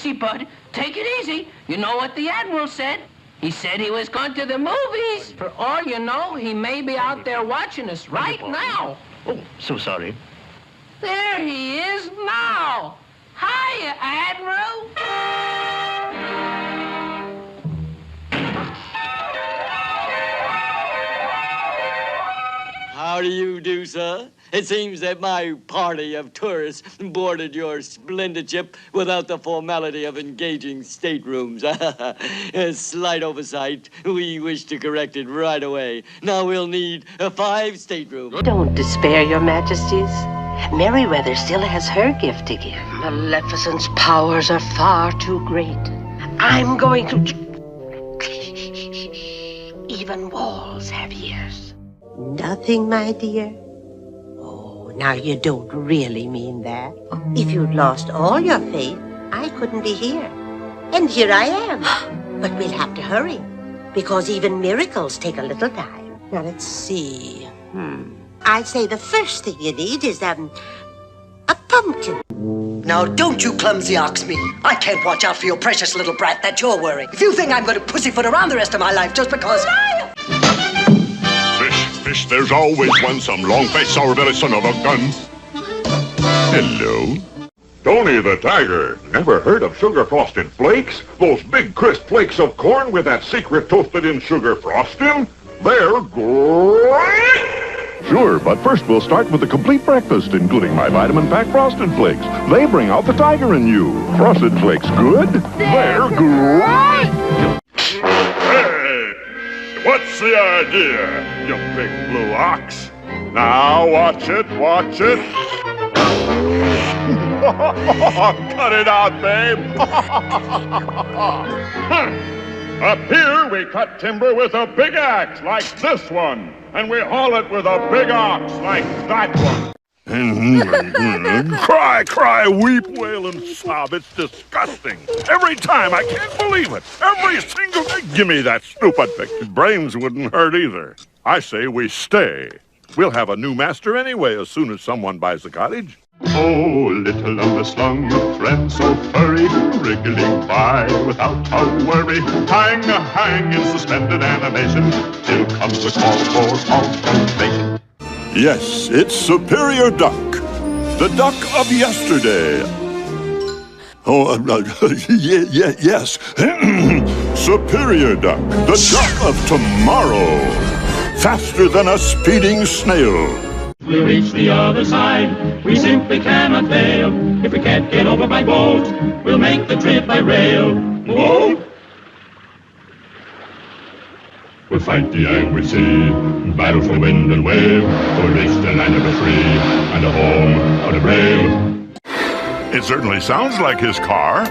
easy, bud. Take it easy. You know what the Admiral said? He said he was going to the movies. For all you know, he may be out there watching us right now. Oh, so sorry. There he is now. Hiya, Admiral. How do you do, sir? It seems that my party of tourists boarded your splendid ship without the formality of engaging staterooms. A slight oversight. We wish to correct it right away. Now we'll need 5 staterooms. Don't despair, Your Majesties. Meriwether still has her gift to give. Maleficent's powers are far too great. I'm going to... Even walls have ears. Nothing, my dear. Oh, now you don't really mean that. If you'd lost all your faith, I couldn't be here. And here I am. But we'll have to hurry, because even miracles take a little time. Now, let's see. I'd say the first thing you need is, a pumpkin. Now, don't you clumsy ox me. I can't watch out for your precious little brat that you're worrying. If you think I'm going to pussyfoot around the rest of my life just because... Fish, there's always one, some long-faced, sour-bellied son of a gun. Hello? Tony the Tiger. Never heard of sugar frosted flakes? Those big crisp flakes of corn with that secret toasted-in sugar frosting? They're great! Sure, but first we'll start with the complete breakfast, including my vitamin pack Frosted Flakes. They bring out the tiger in you. Frosted Flakes good? They're great! Hey! What's the idea, you big blue ox? Now watch it, watch it. Cut it out, babe. Up here, we cut timber with a big axe like this one. And we haul it with a big ox like that one. Cry, weep, wail, and sob. It's disgusting. Every time, I can't believe it. Every single day. Give me that stupid picture. Brains wouldn't hurt either. I say we stay. We'll have a new master anyway as soon as someone buys the cottage. Oh, little underslung friend so furry, wriggling by without a worry. Hang in suspended animation till comes the call for confrontation. Yes, it's Superior Duck. The duck of yesterday. Oh, yes. Superior Duck. The duck of tomorrow. Faster than a speeding snail. We'll reach the other side, we simply cannot fail. If we can't get over by boat, we'll make the trip by rail. Whoa! We'll fight the angry sea, battle for wind and wave, or reach the land of the free, and a home of the brave. It certainly sounds like his car.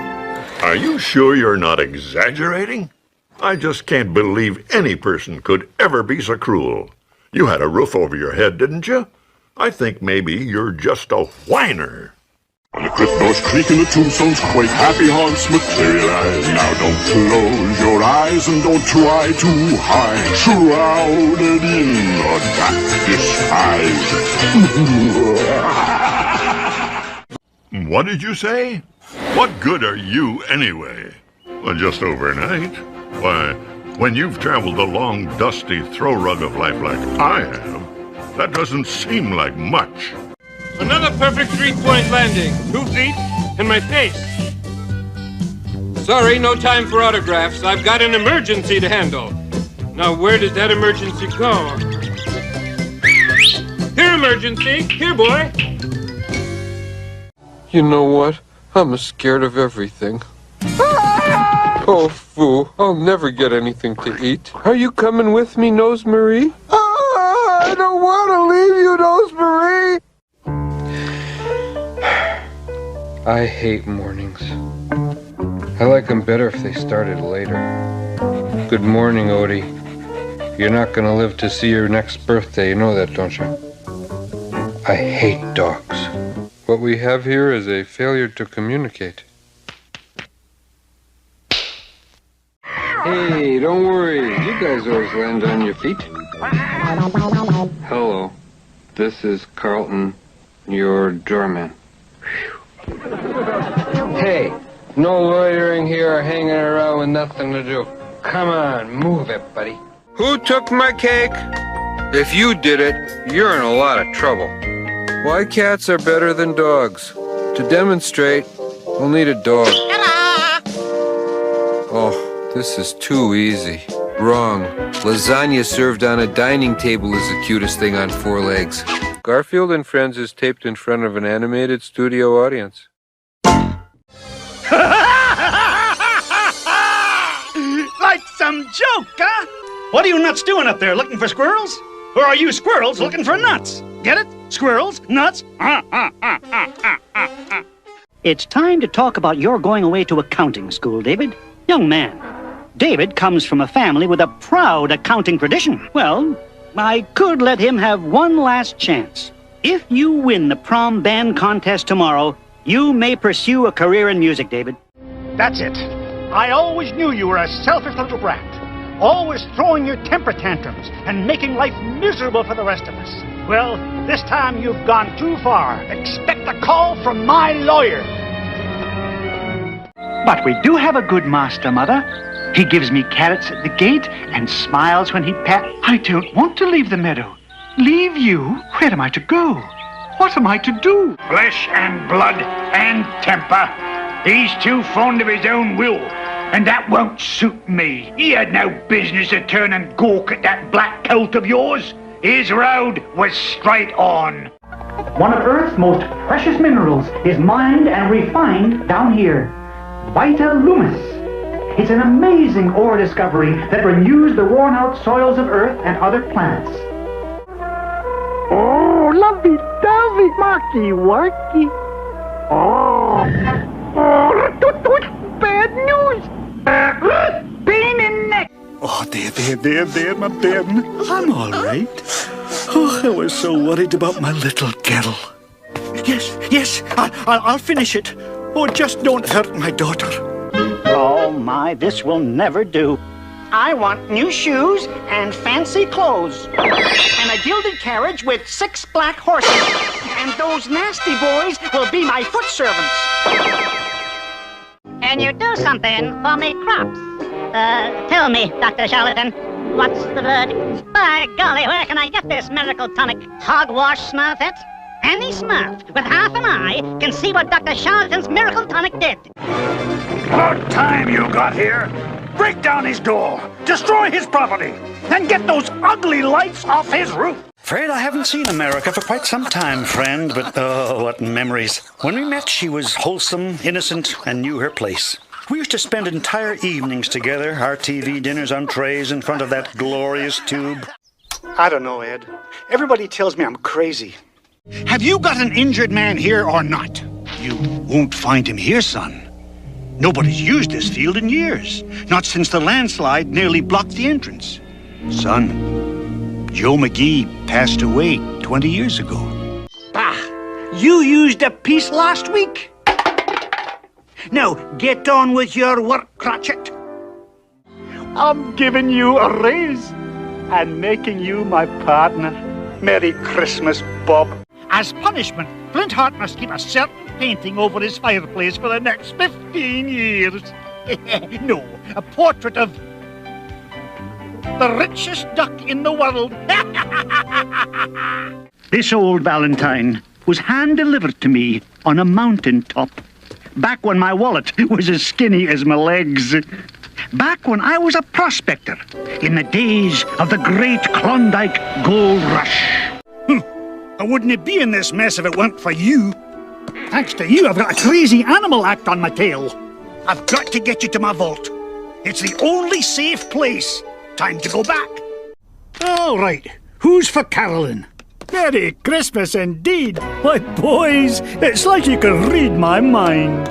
Are you sure you're not exaggerating? I just can't believe any person could ever be so cruel. You had a roof over your head, didn't you? I think maybe you're just a whiner. When the cryptos creak and the tombstones quake, happy haunts materialize. Now don't close your eyes and don't try to hide, shrouded in a dark disguise. What did you say? What good are you anyway? Well, just overnight. Why, when you've traveled the long, dusty throw rug of life like I have, that doesn't seem like much. Another perfect 3-point landing. 2 feet and my face. Sorry, no time for autographs. I've got an emergency to handle. Now, where did that emergency go? Here, emergency. Here, boy. You know what? I'm scared of everything. Oh, foo. I'll never get anything to eat. Are you coming with me, Nosemarie? I don't want to leave you, Nosemarie. I hate mornings. I like them better if they started later. Good morning, Odie. You're not going to live to see your next birthday. You know that, don't you? I hate dogs. What we have here is a failure to communicate. Hey, don't worry. You guys always land on your feet. Hello. This is Carlton, your doorman. Hey, No loitering here or hanging around with nothing to do. Come on, move it, buddy. Who took my cake? If you did it, you're in a lot of trouble. Why cats are better than dogs? To demonstrate, we'll need a dog. Oh, this is too easy. Wrong. Lasagna served on a dining table is the cutest thing on four legs. Garfield and Friends is taped in front of an animated studio audience. Like some joke, huh? What are you nuts doing up there, looking for squirrels? Or are you squirrels looking for nuts? Get it? Squirrels, nuts. It's time to talk about your going away to accounting school, David. Young man, David comes from a family with a proud accounting tradition. Well, I could let him have one last chance. If you win the prom band contest tomorrow, you may pursue a career in music, David. That's it. I always knew you were a selfish little brat. Always throwing your temper tantrums and making life miserable for the rest of us. Well, this time you've gone too far. Expect a call from my lawyer. But we do have a good master, Mother. He gives me carrots at the gate and smiles when he I don't want to leave the meadow. Leave you? Where am I to go? What am I to do? Flesh and blood and temper. He's too fond of his own will, and that won't suit me. He had no business to turn and gawk at that black colt of yours. His road was straight on. One of Earth's most precious minerals is mined and refined down here. Vita Lumis. It's an amazing ore discovery that renews the worn-out soils of Earth and other planets. Oh, lovey-dovey, marky-warky. Oh, bad news. Pain in neck. Oh, there, my Ben. I'm all right. Oh, I was so worried about my little girl. Yes, I'll finish it. Oh, just don't hurt my daughter. Oh my, this will never do. I want new shoes and fancy clothes. And a gilded carriage with 6 black horses. And those nasty boys will be my foot servants. Can you do something for me crops? Tell me, Dr. Charlatan, what's the verdict? By golly, where can I get this miracle tonic? Hogwash Smurf it? Any Smurf with half an eye can see what Dr. Charlatan's miracle tonic did. About time you got here. Break down his door, destroy his property, and get those ugly lights off his roof. Fred, I haven't seen America for quite some time, friend, but oh, what memories. When we met, she was wholesome, innocent, and knew her place. We used to spend entire evenings together, our TV dinners on trays in front of that glorious tube. I don't know, Ed. Everybody tells me I'm crazy. Have you got an injured man here or not? You won't find him here, son. Nobody's used this field in years. Not since the landslide nearly blocked the entrance. Son, Joe McGee passed away 20 years ago. Bah! You used a piece last week. Now, get on with your work, Cratchit. I'm giving you a raise and making you my partner. Merry Christmas, Bob. As punishment, Flintheart must keep a certain painting over his fireplace for the next 15 years. No, a portrait of the richest duck in the world. This old Valentine was hand-delivered to me on a mountain top. Back when my wallet was as skinny as my legs. Back when I was a prospector in the days of the great Klondike Gold Rush. Wouldn't it be in this mess if it weren't for you? Thanks to you, I've got a crazy animal act on my tail. I've got to get you to my vault. It's the only safe place. Time to go back. All right, who's for Carolyn? Merry Christmas indeed. My boys, it's like you can read my mind.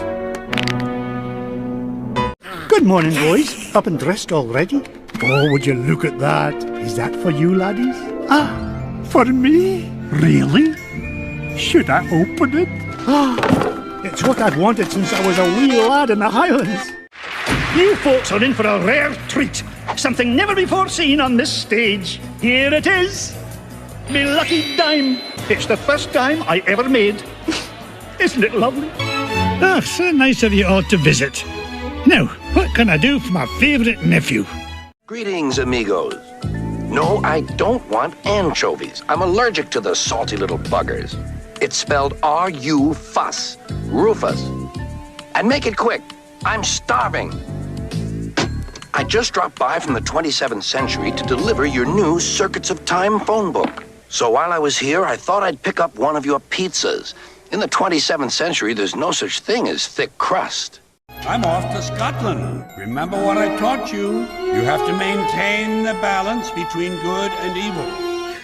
Good morning, boys. Up and dressed already? Oh, would you look at that? Is that for you, laddies? Ah, for me? Really? Should I open it? Ah, it's what I've wanted since I was a wee lad in the Highlands. You folks are in for a rare treat. Something never before seen on this stage. Here it is. Me lucky dime. It's the first dime I ever made. Isn't it lovely? Oh, so nice of you all to visit. Now, what can I do for my favorite nephew? Greetings, amigos. No, I don't want anchovies. I'm allergic to the salty little buggers. It's spelled R-U-Fuss, Rufus. And make it quick. I'm starving. I just dropped by from the 27th century to deliver your new Circuits of Time phone book. So while I was here, I thought I'd pick up one of your pizzas. In the 27th century, there's no such thing as thick crust. I'm off to Scotland. Remember what I taught you. You have to maintain the balance between good and evil.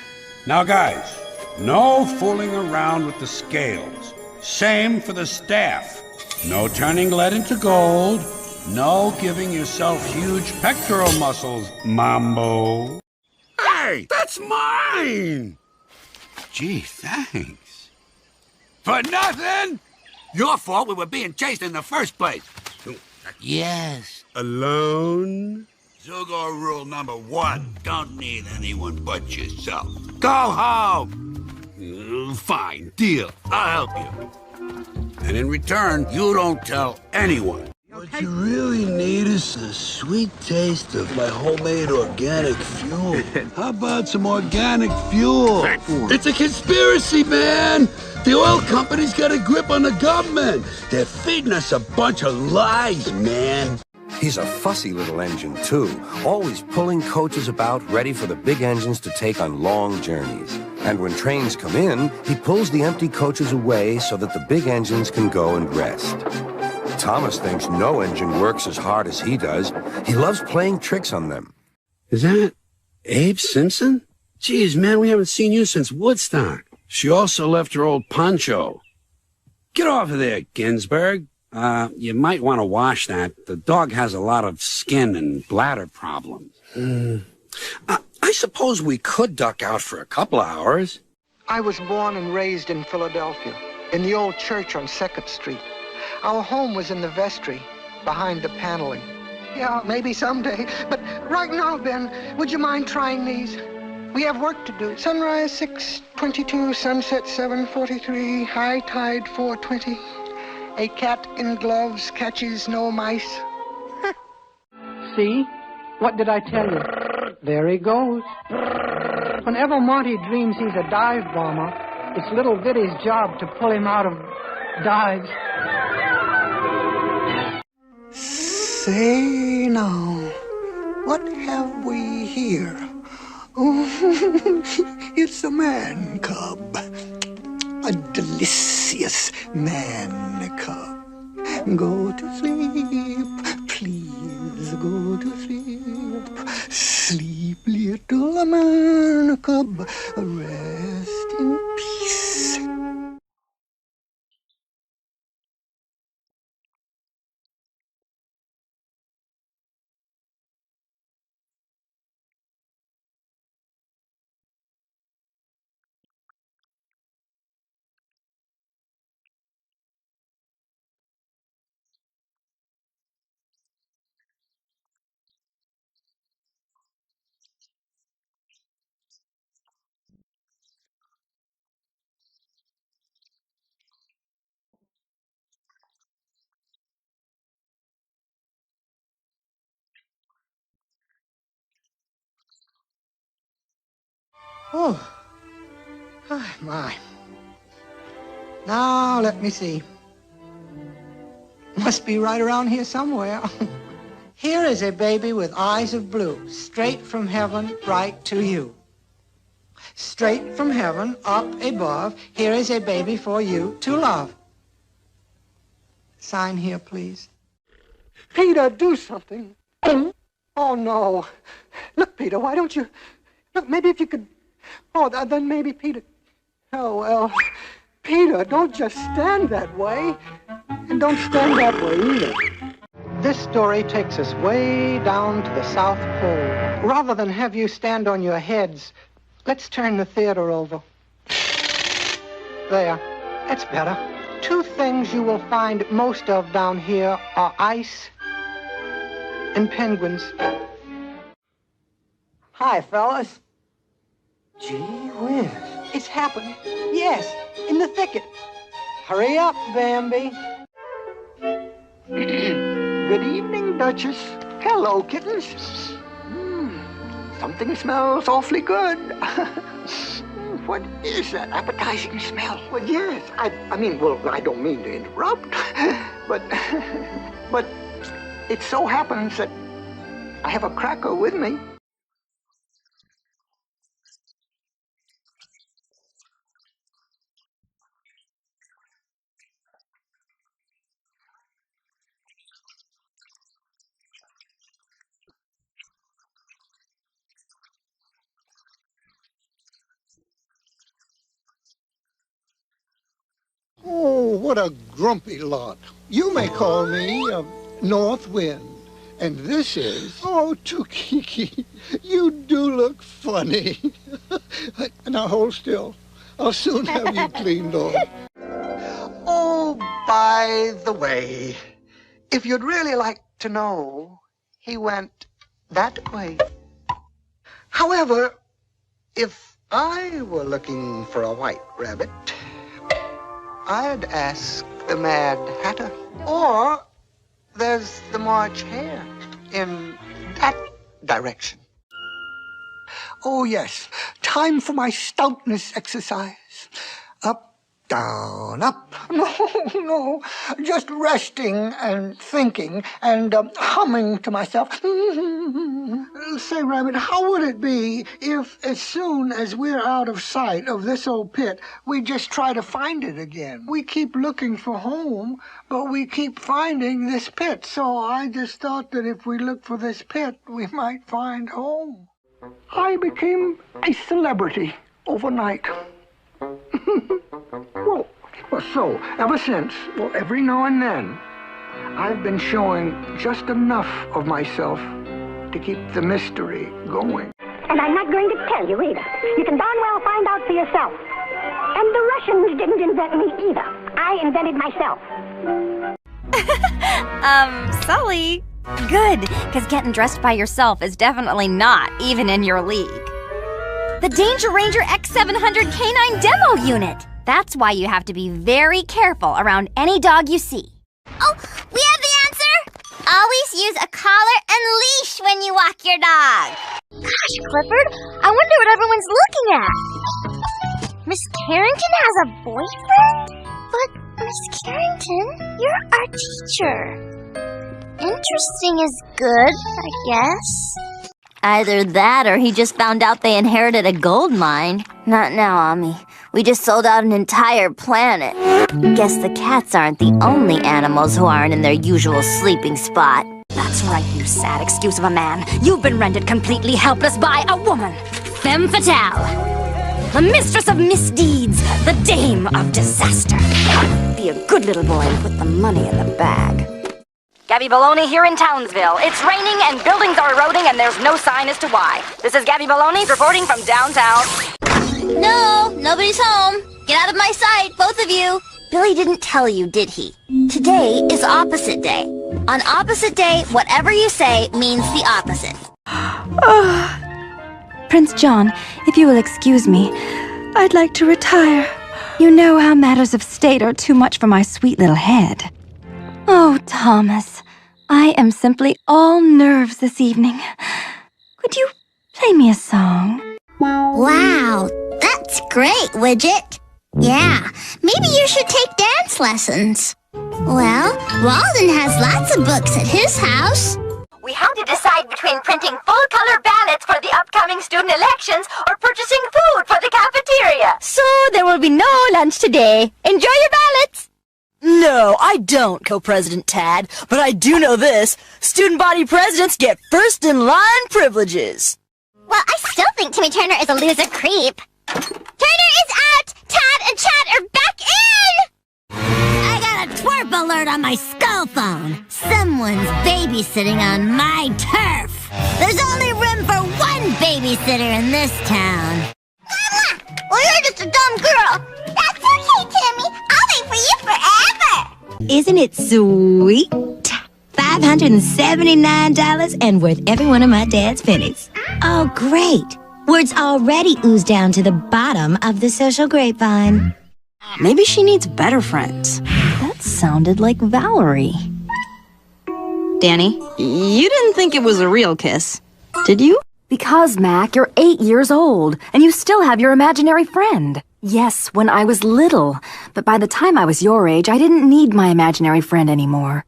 Now, guys, no fooling around with the scales. Same for the staff. No turning lead into gold. No giving yourself huge pectoral muscles, Mambo. Hey, that's mine! Gee, thanks. For nothing! Your fault we were being chased in the first place. Yes. Alone? Zugor rule number 1. Don't need anyone but yourself. Go home! Fine, deal. I'll help you. And in return, you don't tell anyone. What you really need is a sweet taste of my homemade organic fuel. How about some organic fuel? It's a conspiracy, man! The oil companies got a grip on the government. They're feeding us a bunch of lies, man. He's a fussy little engine, too. Always pulling coaches about, ready for the big engines to take on long journeys. And when trains come in, he pulls the empty coaches away so that the big engines can go and rest. Thomas thinks no engine works as hard as he does. He loves playing tricks on them. Is that Abe Simpson? Geez, man, we haven't seen you since Woodstock. She also left her old poncho. Get off of there, Ginsburg. You might want to wash that. The dog has a lot of skin and bladder problems. I suppose we could duck out for a couple of hours. I was born and raised in Philadelphia, in the old church on 2nd Street. Our home was in the vestry, behind the paneling. Yeah, maybe someday. But right now, Ben, would you mind trying these? We have work to do. Sunrise 6:22, sunset 7:43, high tide 4:20. A cat in gloves catches no mice. See? What did I tell you? There he goes. Whenever Monty dreams he's a dive bomber, it's little Viddy's job to pull him out of dives. Say now, what have we here? Oh, it's a man cub. A delicious man cub. Go to sleep, please go to sleep. Sleep, little man cub, rest in peace. Oh, my. Now, let me see. Must be right around here somewhere. Here is a baby with eyes of blue, straight from heaven right to you. Straight from heaven, up above, here is a baby for you to love. Sign here, please. Peter, do something. Oh, no. Look, Peter, why don't you... Look, maybe if you could... Oh, then maybe Peter... Oh, well... Peter, don't just stand that way. And don't stand that way either. This story takes us way down to the South Pole. Rather than have you stand on your heads, let's turn the theater over. There. That's better. Two things you will find most of down here are ice and penguins. Hi, fellas. Gee whiz. It's happened. Yes, in the thicket. Hurry up, Bambi. Good evening, Duchess. Hello, kittens. Something smells awfully good. What is that appetizing smell? Well, yes, I mean, well, I don't mean to interrupt, but it so happens that I have a cracker with me. Oh, what a grumpy lot. You may call me North Wind. And this is... Oh, Tukiki, you do look funny. Now hold still. I'll soon have you cleaned off. Oh, by the way, if you'd really like to know, he went that way. However, if I were looking for a white rabbit, I'd ask the Mad Hatter. Or there's the March Hare in that direction. Oh, yes, time for my stoutness exercise. Up, down, up. No, just resting and thinking and humming to myself. Say, Rabbit, how would it be if as soon as we're out of sight of this old pit, we just try to find it again? We keep looking for home, but we keep finding this pit. So I just thought that if we look for this pit, we might find home. I became a celebrity overnight. Well, so, ever since, well, every now and then, I've been showing just enough of myself to keep the mystery going. And I'm not going to tell you either. You can darn well find out for yourself. And the Russians didn't invent me either. I invented myself. Sully. Good, because getting dressed by yourself is definitely not even in your league. The Danger Ranger X700 Canine Demo Unit. That's why you have to be very careful around any dog you see. Oh, we have the answer! Always use a collar and leash when you walk your dog. Gosh, Clifford, I wonder what everyone's looking at. Miss Carrington has a boyfriend? But, Miss Carrington, you're our teacher. Interesting is good, I guess. Either that or he just found out they inherited a gold mine. Not now, Ami. We just sold out an entire planet. Guess the cats aren't the only animals who aren't in their usual sleeping spot. That's right, you sad excuse of a man. You've been rendered completely helpless by a woman. Femme fatale. The mistress of misdeeds. The dame of disaster. Be a good little boy and put the money in the bag. Gabby Baloney here in Townsville. It's raining and buildings are eroding and there's no sign as to why. This is Gabby Baloney reporting from downtown. No, nobody's home. Get out of my sight, both of you. Billy didn't tell you, did he? Today is opposite day. On opposite day, whatever you say means the opposite. Prince John, if you will excuse me, I'd like to retire. You know how matters of state are too much for my sweet little head. Oh, Thomas, I am simply all nerves this evening. Could you play me a song? Wow, that's great, Widget. Yeah, maybe you should take dance lessons. Well, Walden has lots of books at his house. We have to decide between printing full-color ballots for the upcoming student elections or purchasing food for the cafeteria. So there will be no lunch today. Enjoy your ballots! No, I don't, Co-President Tad, but I do know this. Student body presidents get first-in-line privileges. Well, I still think Timmy Turner is a loser creep. Turner is out! Tad and Chad are back in! I got a twerp alert on my skull phone. Someone's babysitting on my turf. There's only room for one babysitter in this town. Mama! Well, you're just a dumb girl. That's okay, Timmy. I'll wait for you forever. Isn't it sweet? $579 and worth every one of my dad's pennies. Oh, great. Word's already oozed down to the bottom of the social grapevine. Maybe she needs better friends. That sounded like Valerie. Danny, you didn't think it was a real kiss, did you? Because, Mac, you're 8 years old, and you still have your imaginary friend. Yes, when I was little, but by the time I was your age, I didn't need my imaginary friend anymore.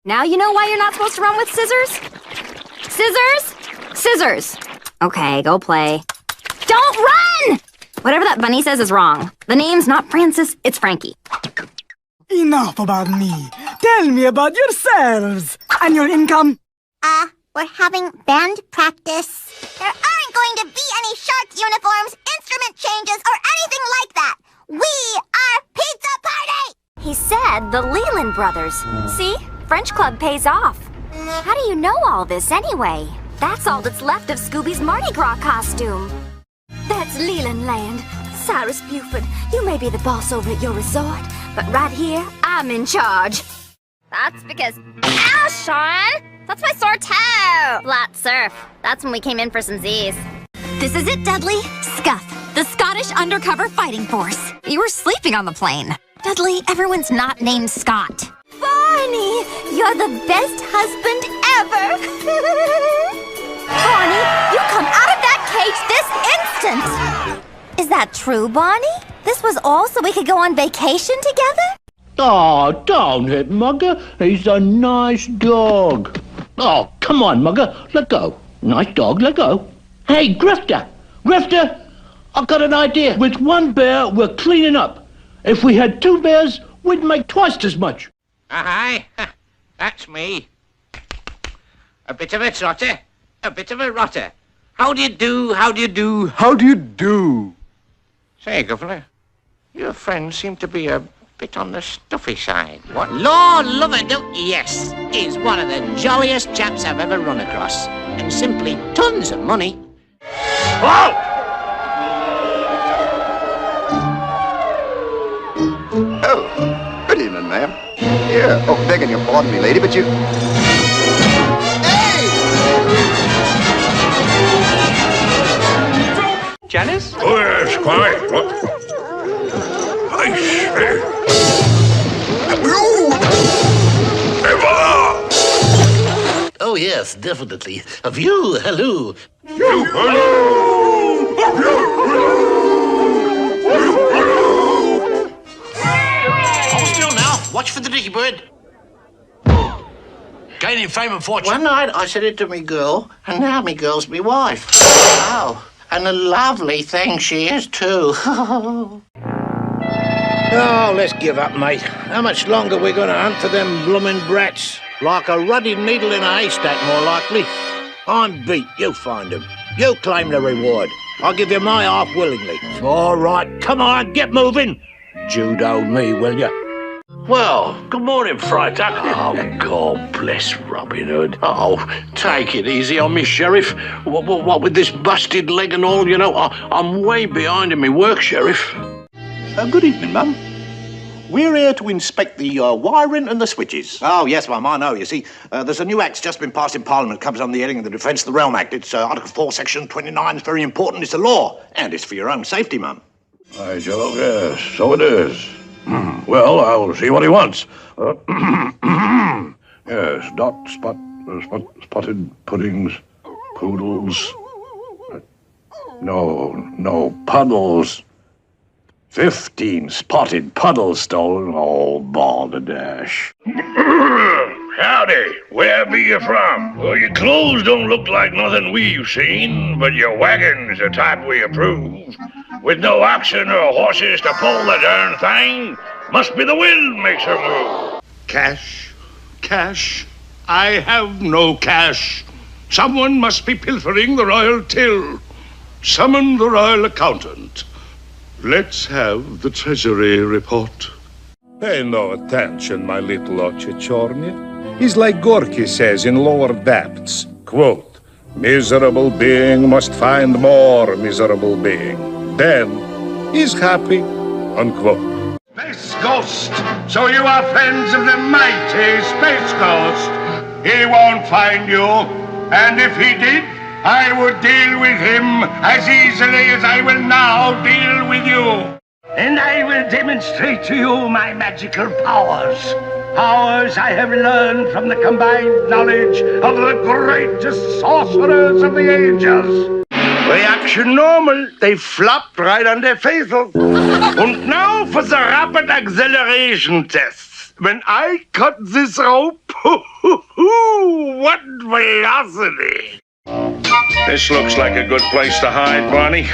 Now you know why you're not supposed to run with scissors? Scissors? Scissors. Okay, go play. Don't run! Whatever that bunny says is wrong. The name's not Francis, it's Frankie. Enough about me. Tell me about yourselves and your income. We're having band practice. There aren't going to be any shark uniforms, instrument changes, or anything like that. We are Pizza Party! He said the Leland brothers. See? French Club pays off. How do you know all this anyway? That's all that's left of Scooby's Mardi Gras costume. That's Leland Land. Cyrus Buford, you may be the boss over at your resort, but right here, I'm in charge. That's because... Ow, Sean! That's my sore toe! Flat surf. That's when we came in for some Z's. This is it, Dudley. Scuff, the Scottish Undercover Fighting Force. You were sleeping on the plane. Dudley, everyone's not named Scott. Barney, you're the best husband ever! Barney, you come out of that cage this instant! Is that true, Barney? This was all so we could go on vacation together? Oh, don't hit Mugger. He's a nice dog. Oh, come on, Mugger. Let go. Nice dog, let go. Hey, Grifter. Grifter, I've got an idea. With one bear, we're cleaning up. If we had 2 bears, we'd make twice as much. Aye, that's me. A bit of a trotter, a bit of a rotter. How do you do, how do you do, how do you do? Say, Governor, your friends seem to be a bit on the stuffy side. What? Lord love it, yes. He's one of the jolliest chaps I've ever run across. And simply tons of money. Oh! Oh, good evening, ma'am. Yeah, oh, begging your pardon me, lady, but you... Janice? Oh, yes, quiet. What? I say. Oh, yes, definitely. A view, hello. You, hello! Hold still now. Watch for the dicky bird. Gaining fame and fortune. One night I said it to me girl, and now me girl's me wife. Oh, and a lovely thing she is, too. Oh, let's give up, mate. How much longer we gonna hunt for them bloomin' brats? Like a ruddy needle in a haystack, more likely. I'm beat. You find them. You claim the reward. I'll give you my half willingly. All right, come on, get moving. Judo me, will you? Well, good morning, Freitag. Oh, God bless Robin Hood. Oh, take it easy on me, Sheriff. What with this busted leg and all, you know, I'm way behind in my work, Sheriff. Good evening, ma'am. We're here to inspect the wiring and the switches. Oh, yes, ma'am, I know. You see, there's a new act's just been passed in Parliament. It comes on the heading of the Defence of the Realm Act. It's Article 4, Section 29. It's very important. It's a law. And it's for your own safety, ma'am. Aye, Joe, yes, so it is. Well, I'll see what he wants. Yes, spotted puddings, poodles. No, puddles. 15 spotted puddles stolen. Oh, balderdash. Howdy, where be you from? Well, your clothes don't look like nothing we've seen, but your wagon's the type we approve. With no oxen or horses to pull the darn thing, must be the wind makes her move. Cash, cash, I have no cash. Someone must be pilfering the royal till. Summon the royal accountant. Let's have the treasury report. Pay no attention, my little Ochichorny. He's like Gorky says in Lower Depths, quote, miserable being must find more miserable being. Then he's happy, unquote. Space Ghost! So you are friends of the mighty Space Ghost. He won't find you, and if he did, I would deal with him as easily as I will now deal with you. And I will demonstrate to you my magical powers. powers I have learned from the combined knowledge of the greatest sorcerers of the ages. Reaction normal. They flopped right on their faces. And now for the rapid acceleration tests. When I cut this rope, what velocity! This looks like a good place to hide, Barney.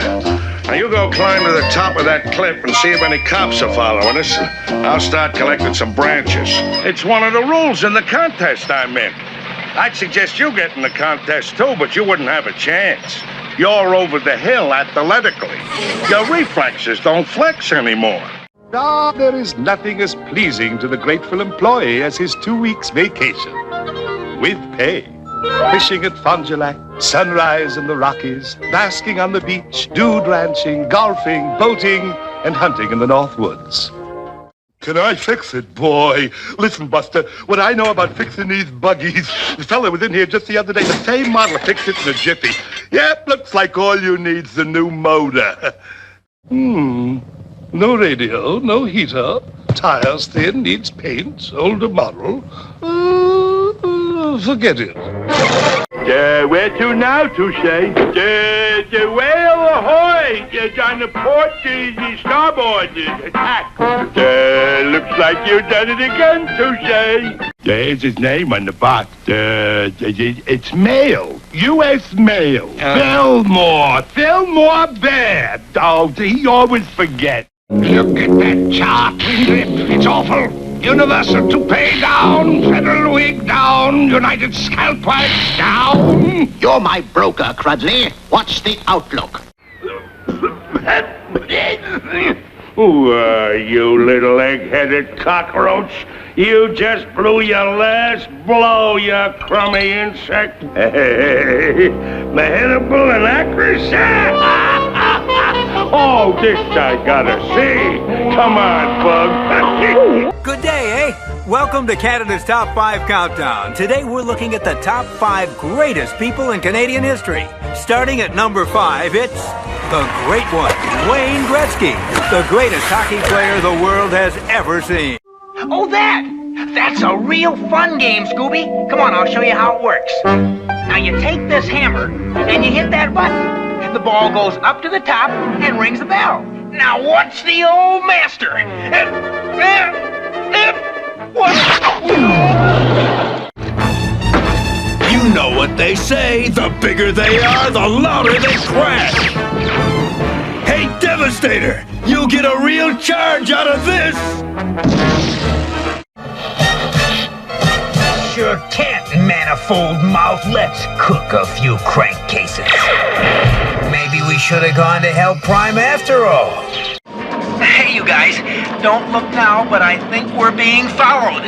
Now you go climb to the top of that cliff and see if any cops are following us. I'll start collecting some branches. It's one of the rules in the contest I'm in. I'd suggest you get in the contest too, but you wouldn't have a chance. You're over the hill athletically. Your reflexes don't flex anymore. Ah, there is nothing as pleasing to the grateful employee as his 2 weeks vacation. With pay. Fishing at Fond du Lac, sunrise in the Rockies, basking on the beach, dude ranching, golfing, boating, and hunting in the North Woods. Can I fix it, boy? Listen, Buster, what I know about fixing these buggies, the fella was in here just the other day, the same model, fixed it in a jiffy. Yep, looks like all you need's the new motor. No radio, no heater, tires thin, needs paint, older model. Forget it. Where to now, Touche? The whale ahoy! On the port, the starboard, attack. Looks like you've done it again, Touche. There's his name on the box. It's mail. U.S. mail. Fillmore Bad. Oh, he always forgets. Look at that chart, Windrip. It's awful. Universal toupee down, Federal wig down, United scalp wax down. You're my broker, Credle. What's the outlook? You little egg-headed cockroach. You just blew your last blow, you crummy insect. Mehitable and accuracy. Oh, this I gotta see. Come on, Bug. Good day, eh? Welcome to Canada's Top 5 Countdown. Today we're looking at the top 5 greatest people in Canadian history. Starting at number 5, it's the great one, Wayne Gretzky, the greatest hockey player the world has ever seen. Oh, that's a real fun game, Scooby. Come on, I'll show you how it works. Now you take this hammer and you hit that button. The ball goes up to the top and rings the bell. Now watch the old master. You know what they say, the bigger they are, the louder they crash. Hey, Devastator, you'll get a real charge out of this. Sure can't, manifold mouth. Let's cook a few crankcases. Maybe we should have gone to Hell Prime after all. Hey, you guys, don't look now, but I think we're being followed.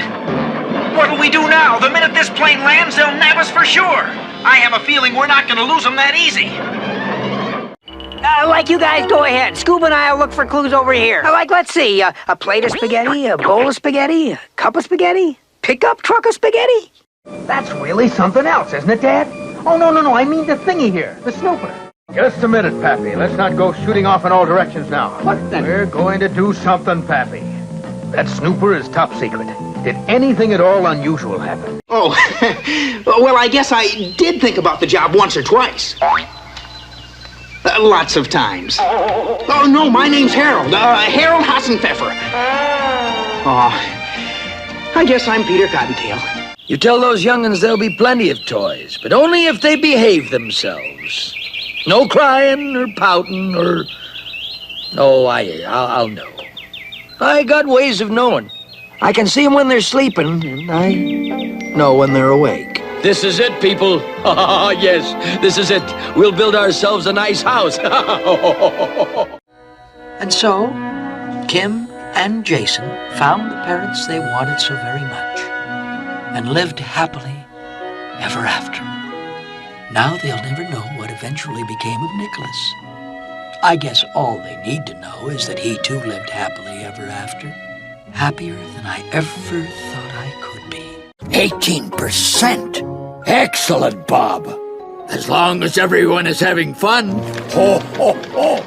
What'll we do now? The minute this plane lands, they'll nab us for sure. I have a feeling we're not gonna lose them that easy. Like you guys go ahead. Scoob and I'll look for clues over here. Let's see, a plate of spaghetti, a bowl of spaghetti, a cup of spaghetti, pickup truck of spaghetti. That's really something else, isn't it, Dad? Oh, no, I mean the thingy here, the snooper. Just a minute, Pappy. Let's not go shooting off in all directions now. What then? We're going to do something, Pappy. That snooper is top secret. Did anything at all unusual happen? Oh, well, I guess I did think about the job once or twice. Lots of times. Oh, no, my name's Harold. Harold Hassenpfeffer. Oh, I guess I'm Peter Cottontail. You tell those young'uns there'll be plenty of toys, but only if they behave themselves. No crying or pouting or... Oh, I'll know. I got ways of knowing. I can see them when they're sleeping, and I know when they're awake. This is it, people. Yes, this is it. We'll build ourselves a nice house. And so, Kim and Jason found the parents they wanted so very much and lived happily ever after. Now they'll never know what eventually became of Nicholas. I guess all they need to know is that he too lived happily ever after. Happier than I ever thought I could be. 18%. Excellent, Bob. As long as everyone is having fun. Ho, ho, ho.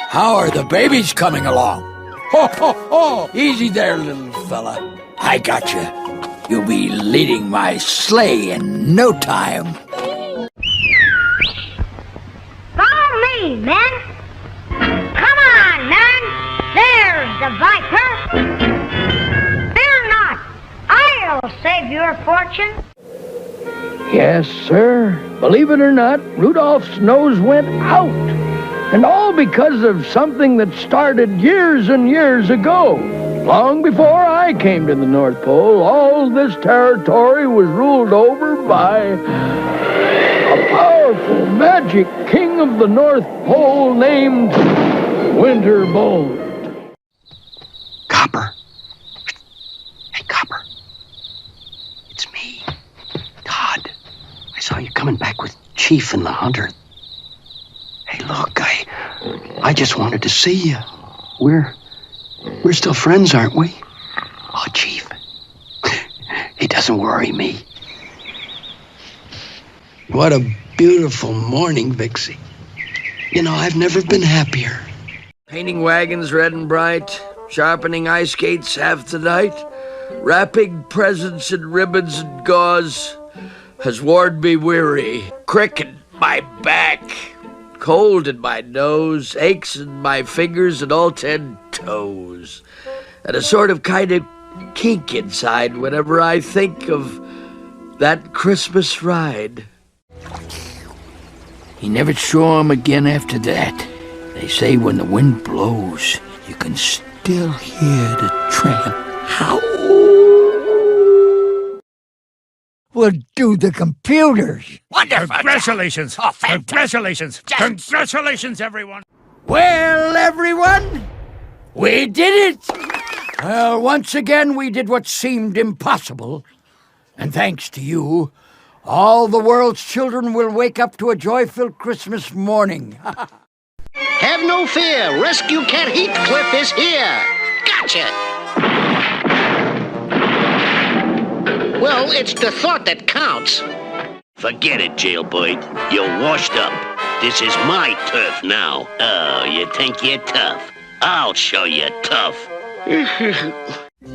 How are the babies coming along? Ho, ho, ho. Easy there, little fella. I got you. You'll be leading my sleigh in no time. Follow me, men. Come on, men. There's the Viper. Fear not. I'll save your fortune. Yes, sir. Believe it or not, Rudolph's nose went out. And all because of something that started years and years ago. Long before I came to the North Pole, all this territory was ruled over by a powerful magic king of the North Pole named Winterbone. Copper. Hey, Copper. It's me, Todd. I saw you coming back with Chief and the Hunter. Hey, look, I just wanted to see you. We're still friends, aren't we? Oh, Chief. It doesn't worry me. What a beautiful morning, Vixie. You know, I've never been happier. Painting wagons red and bright, sharpening ice skates half the night, wrapping presents in ribbons and gauze has worn me weary. Crick in my back, cold in my nose, aches in my fingers and all 10 toes, and a sort of kind of kink inside whenever I think of that Christmas ride. He never saw him again after that. They say when the wind blows, you can still hear the tramp howl. We'll do the computers. Wonderful. Congratulations. Oh, congratulations. Congratulations, everyone. Well, everyone, we did it. Well, once again, we did what seemed impossible. And thanks to you, all the world's children will wake up to a joyful Christmas morning. Have no fear. Rescue Cat Heathcliff is here. Gotcha. Well, it's the thought that counts. Forget it, jailbird. You're washed up. This is my turf now. Oh, you think you're tough? I'll show you tough.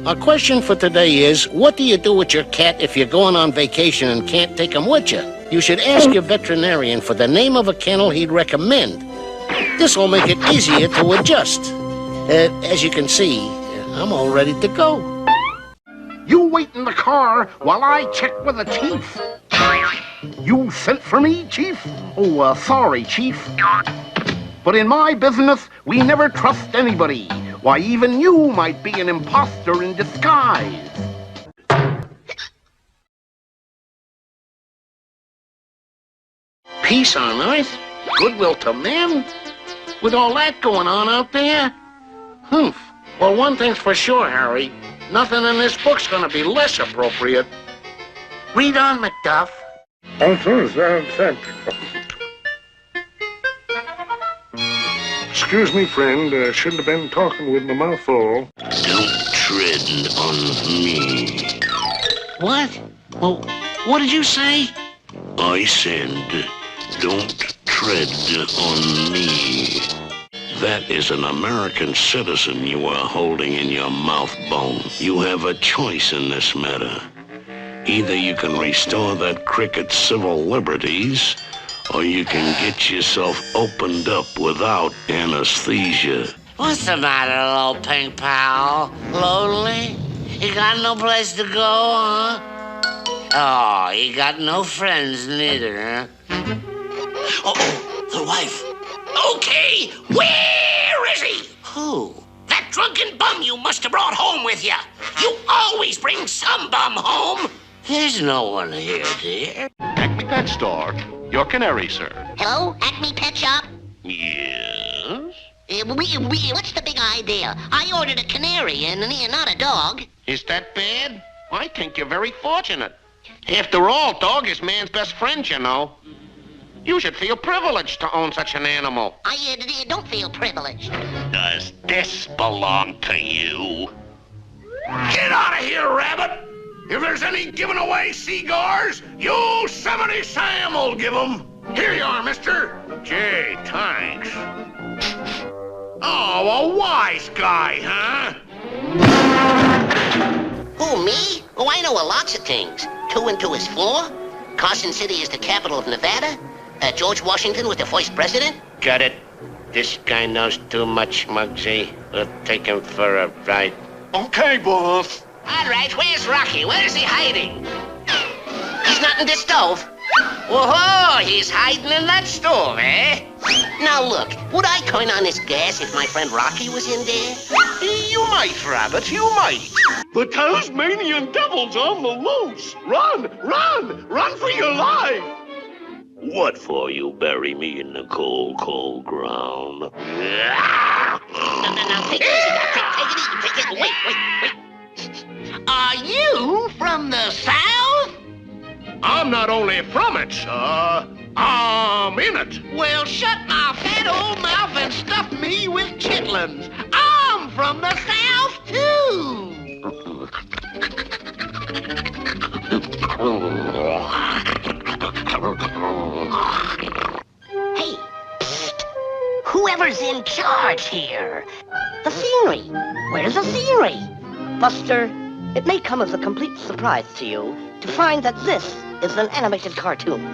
Our question for today is, what do you do with your cat if you're going on vacation and can't take him with you? You should ask your veterinarian for the name of a kennel he'd recommend. This will make it easier to adjust. As you can see, I'm all ready to go. You wait in the car while I check with the chief. You sent for me, Chief? Oh, sorry, Chief. But in my business, we never trust anybody. Why, even you might be an imposter in disguise. Peace on earth? Goodwill to men? With all that going on out there? Humph. Well, one thing's for sure, Harry. Nothing in this book's gonna be less appropriate. Read on, Macduff. Excuse me, friend. Shouldn't have been talking with my mouth full. Don't tread on me. What? Well, what did you say? I said, don't tread on me. That is an American citizen you are holding in your mouth bone. You have a choice in this matter. Either you can restore that cricket's civil liberties, or you can get yourself opened up without anesthesia. What's the matter, little pink pal? Lonely? You got no place to go, huh? Oh, you got no friends neither, huh? Oh, the wife. Okay, where is he? Who? That drunken bum you must have brought home with you. You always bring some bum home. There's no one here, dear. Acme Pet Store. Your canary, sir. Hello, Acme Pet Shop? Yes? What's the big idea? I ordered a canary and not a dog. Is that bad? I think you're very fortunate. After all, dog is man's best friend, you know. You should feel privileged to own such an animal. I don't feel privileged. Does this belong to you? Get out of here, Rabbit! If there's any giving away cigars, Yosemite Sam will give them. Here you are, mister. Gee, thanks. Oh, a wise guy, huh? Who, me? Oh, I know lots of things. 2 and 2 is 4. Carson City is the capital of Nevada. George Washington was the first president. Got it. This guy knows too much, Muggsy. We'll take him for a ride. Okay, boss. All right, where's Rocky? Where is he hiding? He's not in the stove. Whoa, he's hiding in that stove, eh? Now look, would I coin on this gas if my friend Rocky was in there? You might, Rabbit, you might. The Tasmanian devil's on the loose. Run, run, run for your life. What for you bury me in the cold, cold ground? No, take it easy, Doc. Take it easy. Take it. Wait. Are you from the South? I'm not only from it, sir. I'm in it. Well, shut my fat old mouth and stuff me with chitlins. I'm from the South, too. Hey, whoever's in charge here. The scenery. Where's the scenery? Buster, it may come as a complete surprise to you to find that this is an animated cartoon.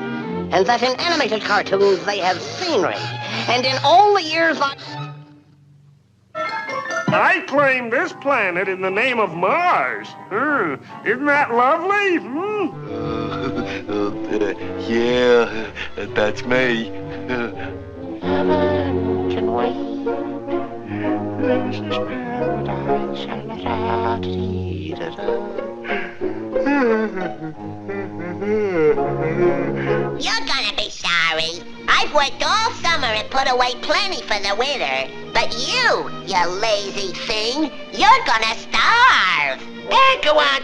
And that in animated cartoons they have scenery. And in all the years I claim this planet in the name of Mars. Isn't that lovely? Yeah, that's me. Can we? This is You're gonna be sorry. I've worked all summer and put away plenty for the winter. But you lazy thing, you're gonna starve. Hey, go on,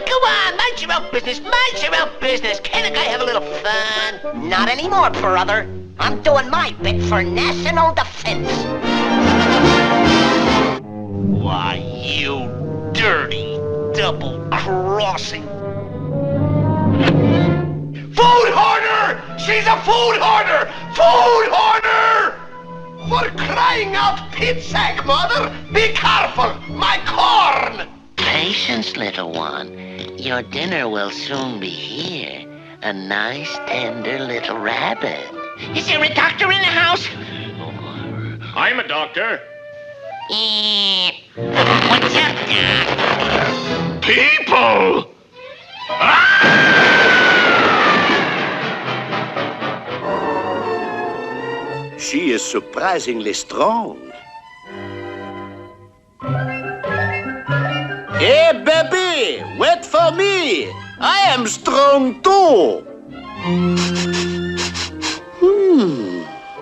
mind your own business, Can a guy have a little fun? Not anymore, brother. I'm doing my bit for national defense. Why, you dirty, double-crossing. Food hoarder! She's a food hoarder! Food hoarder! For crying out pit sack, mother! Be careful! My corn! Patience, little one. Your dinner will soon be here. A nice, tender little rabbit. Is there a doctor in the house? I'm a doctor. What's up, Doc? People! She is surprisingly strong. Hey, baby, wait for me. I am strong too.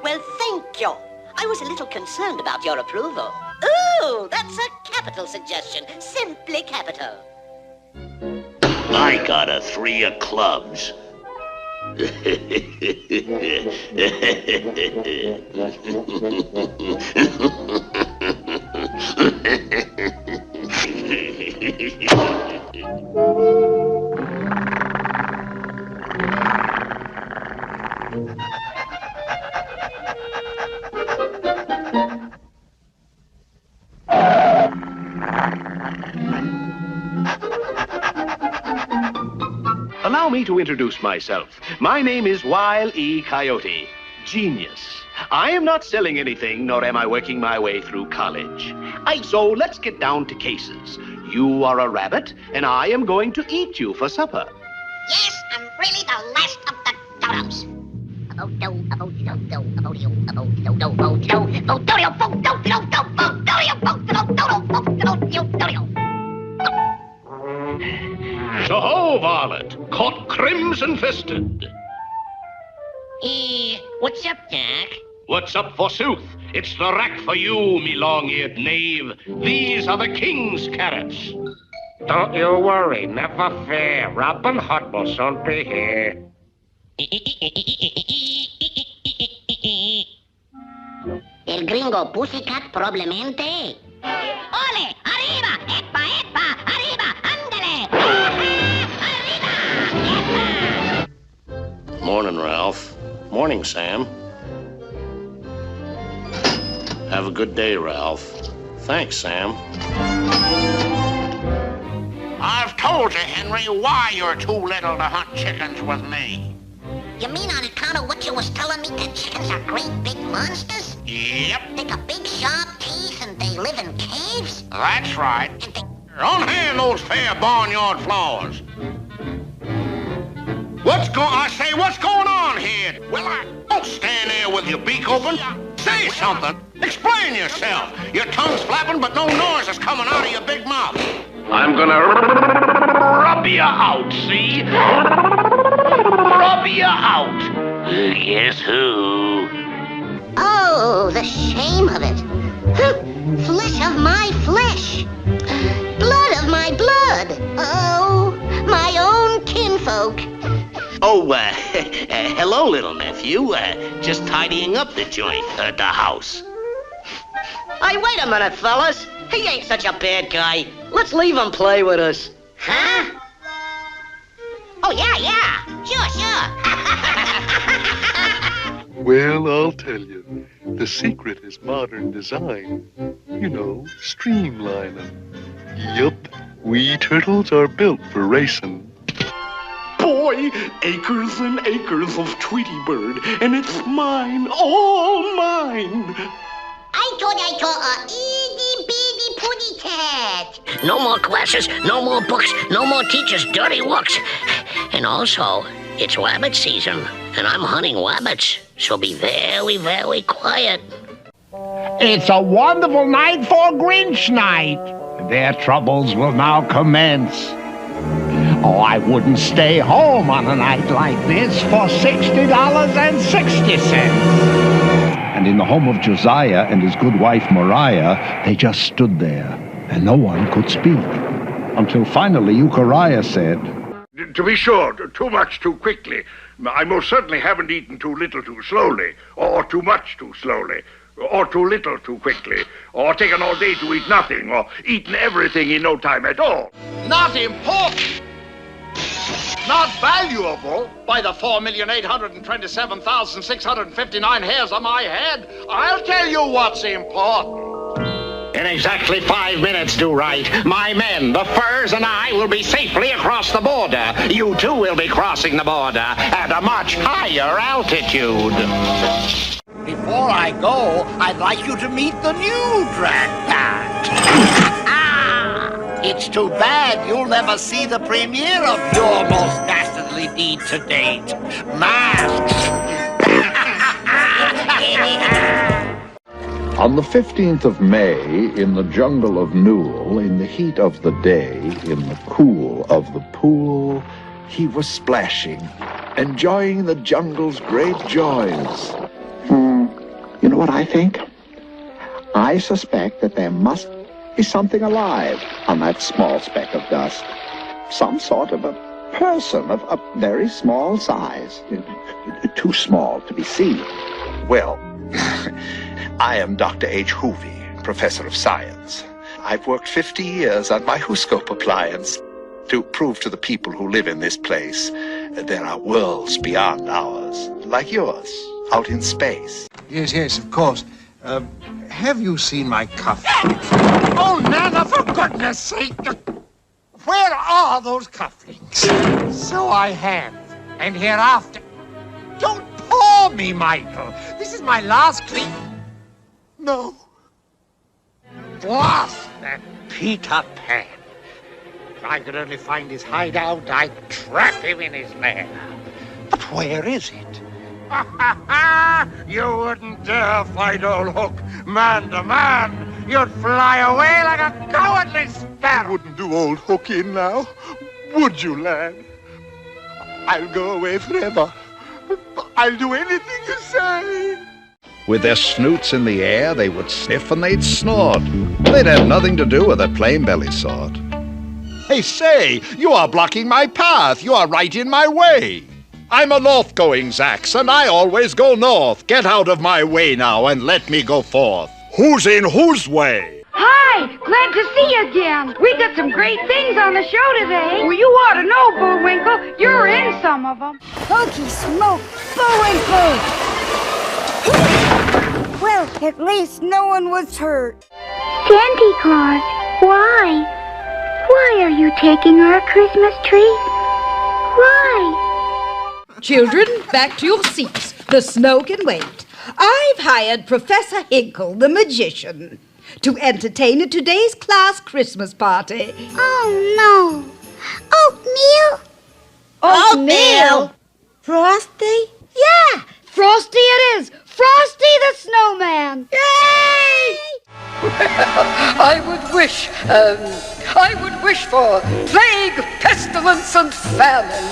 Well, thank you. I was a little concerned about your approval. Ooh, that's a capital suggestion. Simply capital. I got a 3 of clubs. Allow me to introduce myself. My name is Wile E. Coyote. Genius. I am not selling anything, nor am I working my way through college. So let's get down to cases. You are a rabbit, and I am going to eat you for supper. Yes, I'm really the last of the dodos. So-ho, varlet, caught crimson-fisted. What's up, Doc? What's up, forsooth? It's the rack for you, me long-eared knave. These are the king's carrots. Don't you worry, never fear. Robin Hood will soon be here. El gringo pussycat probablemente. ¡Ole! ¡Arriba! ¡Epa, epa! ¡Arriba! ¡Ándale! ¡Arriba! Morning, Ralph. Morning, Sam. Have a good day, Ralph. Thanks, Sam. I've told you, Henry, why you're too little to hunt chickens with me. You mean on account of what you was telling me that chickens are great big monsters? Yep. They got big sharp teeth and they live in caves? That's right. Unhand those fair barnyard floors. What's going on here? Well, don't stand there with your beak open. Say something. Explain yourself. Your tongue's flapping, but no noise is coming out of your big mouth. I'm gonna rub you out, see? Rub you out. Guess who? Oh, the shame of it. Flesh of my flesh. Blood of my blood. Oh, my own kinfolk. Oh, hello, little nephew. Just tidying up the joint, the house. Hey, wait a minute, fellas. He ain't such a bad guy. Let's leave him play with us. Huh? Oh, yeah. Sure. Well, I'll tell you. The secret is modern design. You know, streamlining. Yup, we turtles are built for racing. Boy, acres and acres of Tweety Bird, and it's mine, all mine. I thought itty bitty putty cat. No more classes, no more books, no more teachers' dirty looks. And also, it's rabbit season, and I'm hunting rabbits, so be very, very quiet. It's a wonderful night for Grinch night. Their troubles will now commence. Oh, I wouldn't stay home on a night like this for $60.60. And in the home of Josiah and his good wife Mariah, they just stood there, and no one could speak. Until finally Euchariah said, To be sure, too much too quickly. I most certainly haven't eaten too little too slowly, or too much too slowly, or too little too quickly, or taken all day to eat nothing, or eaten everything in no time at all. Not important. Not valuable by the 4,827,659 hairs on my head. I'll tell you what's important. In exactly 5 minutes, do-right, my men, the furs, and I will be safely across the border. You too will be crossing the border at a much higher altitude. Before I go, I'd like you to meet the new drag pack. It's too bad you'll never see the premiere of your most dastardly deed to date. Masks! On the 15th of May, in the jungle of Newell, in the heat of the day, in the cool of the pool, he was splashing, enjoying the jungle's great joys. You know what I think? I suspect that there must be something alive on that small speck of dust. Some sort of a person of a very small size. Too small to be seen. Well, I am Dr. H. Hoovey, professor of science. I've worked 50 years on my Whoscope appliance to prove to the people who live in this place that there are worlds beyond ours, like yours, out in space. Yes, of course. Have you seen my cufflinks? Oh, Nana, for goodness sake! Where are those cufflinks? So I have, and hereafter... Don't paw me, Michael. This is my last clean... No. Blast that Peter Pan. If I could only find his hideout, I'd trap him in his lair. But where is it? You wouldn't dare fight old Hook man to man. You'd fly away like a cowardly sparrow. Wouldn't do old Hook in now, would you, lad? I'll go away forever. I'll do anything you say. With their snoots in the air, they would sniff and they'd snort. They'd have nothing to do with a plain belly sort. Hey, say, you are blocking my path. You are right in my way. I'm a north-going Zax, and I always go north. Get out of my way now and let me go forth. Who's in whose way? Hi, glad to see you again. We got some great things on the show today. Well, you ought to know, Bullwinkle. You're in some of them. Hokey smoke, Bullwinkle! Well, at least no one was hurt. Santa Claus, why? Why are you taking our Christmas tree? Why? Children, back to your seats. The snow can wait. I've hired Professor Hinkle, the magician, to entertain at today's class Christmas party. Oh, no. Oatmeal? Oatmeal? Frosty? Yeah, Frosty it is. Frosty the Snowman. Yay! I would wish for plague, pestilence, and famine.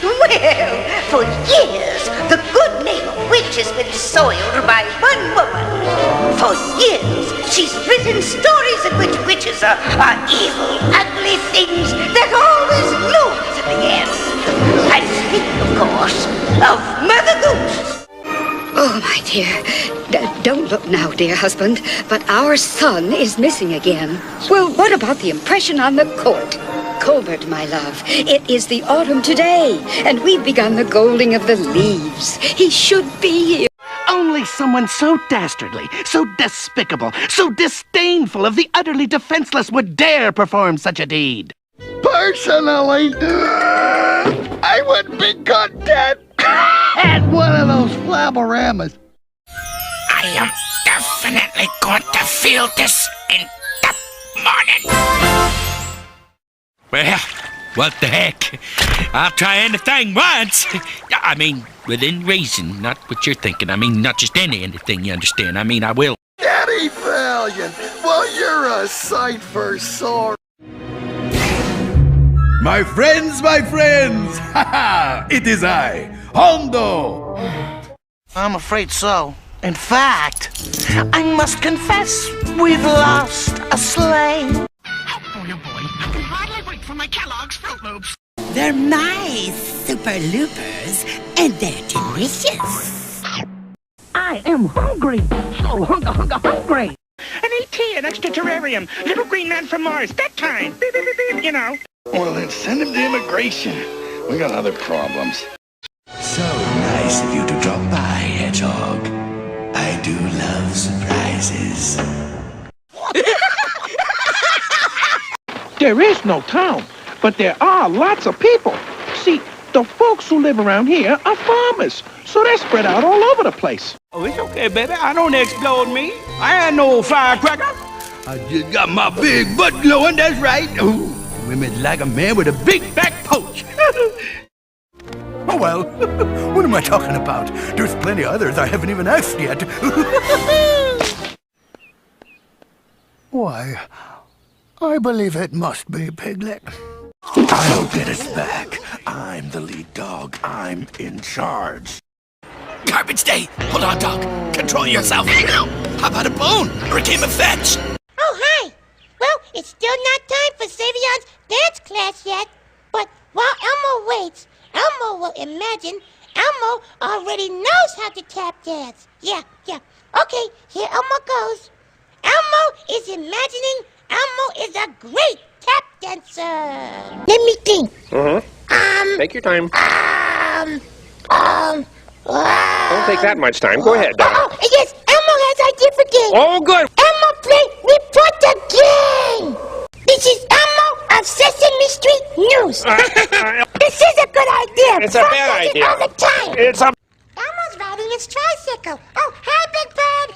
Well, for years, the good name of witch has been soiled by one woman. For years, she's written stories in which witches are evil, ugly things that always lose in the end. I speak, of course, of Mother Goose. Oh, my dear, don't look now, dear husband, but our son is missing again. Well, what about the impression on the court? Colbert, my love, it is the autumn today, and we've begun the golding of the leaves. He should be here. Only someone so dastardly, so despicable, so disdainful of the utterly defenseless would dare perform such a deed. Personally, I would be content at one of those flabberramas. I am definitely going to feel this in the morning. Well, what the heck? I'll try anything once. I mean, within reason, not what you're thinking. I mean, not just anything, you understand. I mean, I will. Daddy Valiant, well, you're a sight for sore. My friends, ha ha! It is I, Hondo! I'm afraid so. In fact, I must confess, we've lost a sleigh. Oh, no, boy. I can hardly wait for my Kellogg's Fruit Loops. They're nice super loopers, and they're delicious. I am hungry. So hungry. An ET, an extra terrarium, little green man from Mars, that kind. Beep, beep, beep, beep, you know. Well, then send him to immigration. We got other problems. So nice of you to drop by, Hedgehog. I do love surprises. There is no town, but there are lots of people. See, the folks who live around here are farmers, so they're spread out all over the place. Oh, it's okay, baby. I don't explode me. I ain't no firecracker. I just got my big butt glowing, that's right. Ooh, women like a man with a big back porch. Oh, well, what am I talking about? There's plenty of others I haven't even asked yet. Why, I believe it must be Piglet. I'll get us back. I'm the lead dog. I'm in charge. Garbage day. Hold on, dog. Control yourself. How about a bone or a game of fetch? Oh, hi. Well, it's still not time for Savion's dance class yet. But while Elmo waits, Elmo will imagine Elmo already knows how to tap dance. Yeah. Okay, here Elmo goes. Elmo is imagining Elmo is a great tap dancer. Let me think. Take your time. Don't take that much time. Go ahead. Oh, yes, Elmo has idea for game. Oh, good. Elmo play Report the Game. This is Elmo of Sesame Street News. This is a good idea. It's a bad idea. All the time. It's a... Elmo's riding his tricycle. Oh, hi, Big Bird.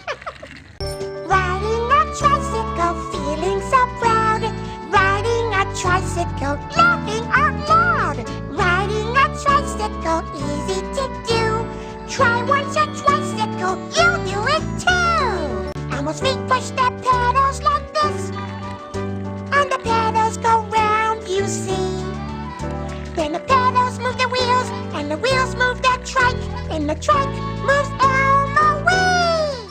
Riding a tricycle, feeling so proud. Riding a tricycle, laughing out loud. Riding a tricycle, easy to do. Try once a tricycle, you'll do it too. Elmo's feet push the pedals like this. And the pedals go round, you see. Then the pedals move the wheels, and the wheels move the trike, and the trike moves